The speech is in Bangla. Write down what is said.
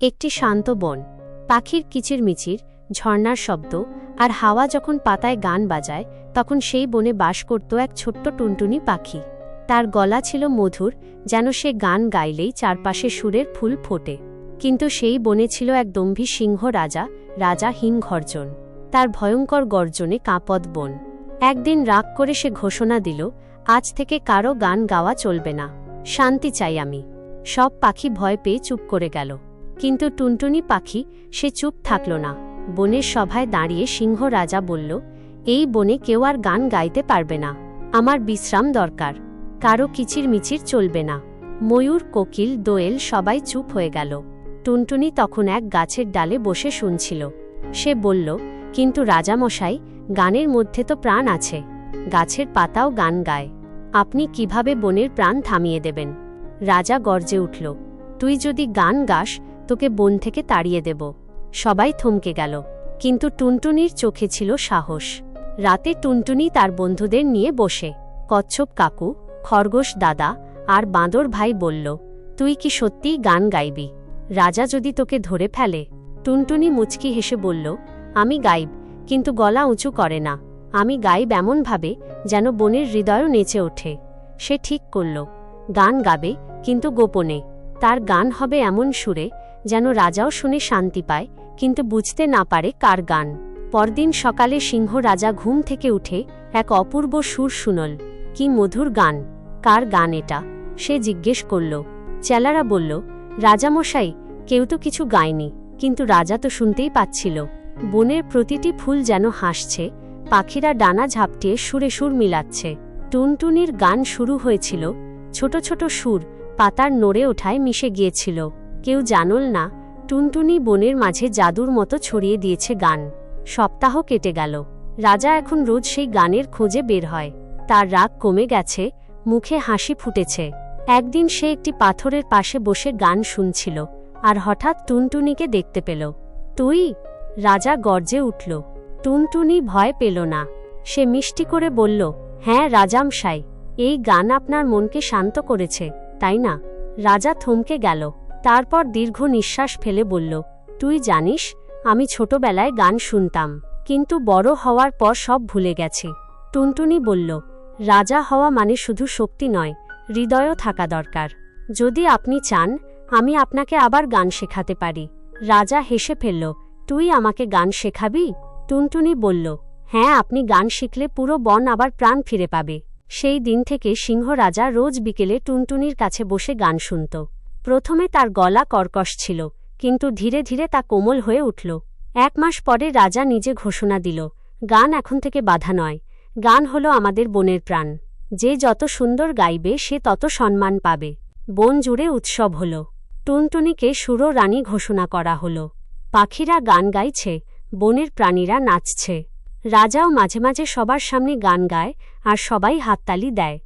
একটি শান্ত বন, পাখির কিচিরমিচির, ঝর্ণার শব্দ আর হাওয়া যখন পাতায় গান বাজায়, তখন সেই বনে বাস করত এক ছোট্ট টুনটুনি পাখি। তার গলা ছিল মধুর, যেন সে গান গাইলেই চারপাশে সুরের ফুল ফোটে। কিন্তু সেই বনে ছিল এক দম্ভী সিংহ রাজা, রাজা হিমঘর্জন। তার ভয়ঙ্কর গর্জনে কাঁপত বন। একদিন রাগ করে সে ঘোষণা দিল, আজ থেকে কারো গান গাওয়া চলবে না, শান্তি চাই আমি। সব পাখি ভয় পেয়ে চুপ করে গেল। কিন্তু টুনটুনি পাখি, সে চুপ থাকল না। বনের সভায় দাঁড়িয়ে সিংহ রাজা বলল, এই বনে কেউ আর গান গাইতে পারবে না, আমার বিশ্রাম দরকার, কারো কিচিরমিচির চলবে না। ময়ূর, কোকিল, দোয়েল সবাই চুপ হয়ে গেল। টুনটুনি তখন এক গাছের ডালে বসে শুনছিল। সে বলল, কিন্তু রাজামশাই, গানের মধ্যে তো প্রাণ আছে, গাছের পাতাও গান গায়, আপনি কিভাবে বনের প্রাণ থামিয়ে দেবেন? রাজা গর্জে উঠল, তুই যদি গান গাস, তোকে বন থেকে তাড়িয়ে দেব। সবাই থমকে গেল, কিন্তু টুনটুনির চোখে ছিল সাহস। রাতে টুনটুনি তার বন্ধুদের নিয়ে বসে, কচ্ছপ কাকু, খরগোশ দাদা আর বাঁদর ভাই বলল, তুই কি সত্যিই গান গাইবি? রাজা যদি তোকে ধরে ফেলে? টুনটুনি মুচকি হেসে বলল, আমি গাইব, কিন্তু গলা উঁচু করে না। আমি গাইব এমনভাবে যেন বনের হৃদয়ও নেচে ওঠে। সে ঠিক করল, গান গাবে, কিন্তু গোপনে। তার গান হবে এমন সুরে যেন রাজাও শুনে শান্তি পায়, কিন্তু বুঝতে না পারে কার গান। পরদিন সকালে সিংহ রাজা ঘুম থেকে উঠে এক অপূর্ব সুর শুনল। কি মধুর গান! কার গান এটা? সে জিজ্ঞেস করল। চেলারা বলল, রাজামশাই, কেউ তো কিছু গায়নি, কিন্তু রাজা তো শুনতেই পাচ্ছিল। বনের প্রতিটি ফুল যেন হাসছে, পাখিরা ডানা ঝাপটিয়ে সুরে সুর মিলাচ্ছে। টুনটুনির গান শুরু হয়েছিল, ছোট ছোট সুর পাতার নড়ে ওঠায় মিশে গিয়েছিল। কেউ জানল না, টুনটুনি বনের মাঝে জাদুর মতো ছড়িয়ে দিয়েছে গান। সপ্তাহ কেটে গেল। রাজা এখন রোজ সেই গানের খোঁজে বের হয়। তার রাগ কমে গেছে, মুখে হাসি ফুটেছে। একদিন সে একটি পাথরের পাশে বসে গান শুনছিল, আর হঠাৎ টুনটুনিকে দেখতে পেল। তুই? রাজা গর্জে উঠল। টুনটুনি ভয় পেল না। সে মিষ্টি করে বলল, হ্যাঁ রাজামশাই, এই গান আপনার মনকে শান্ত করেছে, তাই না? রাজা থমকে গেল। তারপর দীর্ঘ নিঃশ্বাস ফেলে বলল, তুই জানিস, আমি ছোটবেলায় গান শুনতাম, কিন্তু বড় হওয়ার পর সব ভুলে গেছি। টুনটুনি বলল, রাজা হওয়া মানে শুধু শক্তি নয়, হৃদয়ও থাকা দরকার। যদি আপনি চান, আমি আপনাকে আবার গান শেখাতে পারি। রাজা হেসে ফেলল, তুই আমাকে গান শেখাবি? টুনটুনি বলল, হ্যাঁ, আপনি গান শিখলে পুরো বন আবার প্রাণ ফিরে পাবে। সেই দিন থেকে সিংহ রাজা রোজ বিকেলে টুনটুনির কাছে বসে গান শুনত। প্রথমে তার গলা কর্কশ ছিল, কিন্তু ধীরে ধীরে তা কোমল হয়ে উঠল। 1 মাস পরে রাজা নিজে ঘোষণা দিল, গান এখন থেকে বাধা নয়, গান হলো আমাদের বনের প্রাণ। যে যত সুন্দর গাইবে সে তত সম্মান পাবে। বন জুড়ে উৎসব হল। টুনটুনিকে সুরো রানী ঘোষণা করা হল। পাখিরা গান গাইছে, বনের প্রাণীরা নাচছে। রাজাও মাঝে মাঝে সবার সামনে গান গায়, আর সবাই হাততালি দেয়।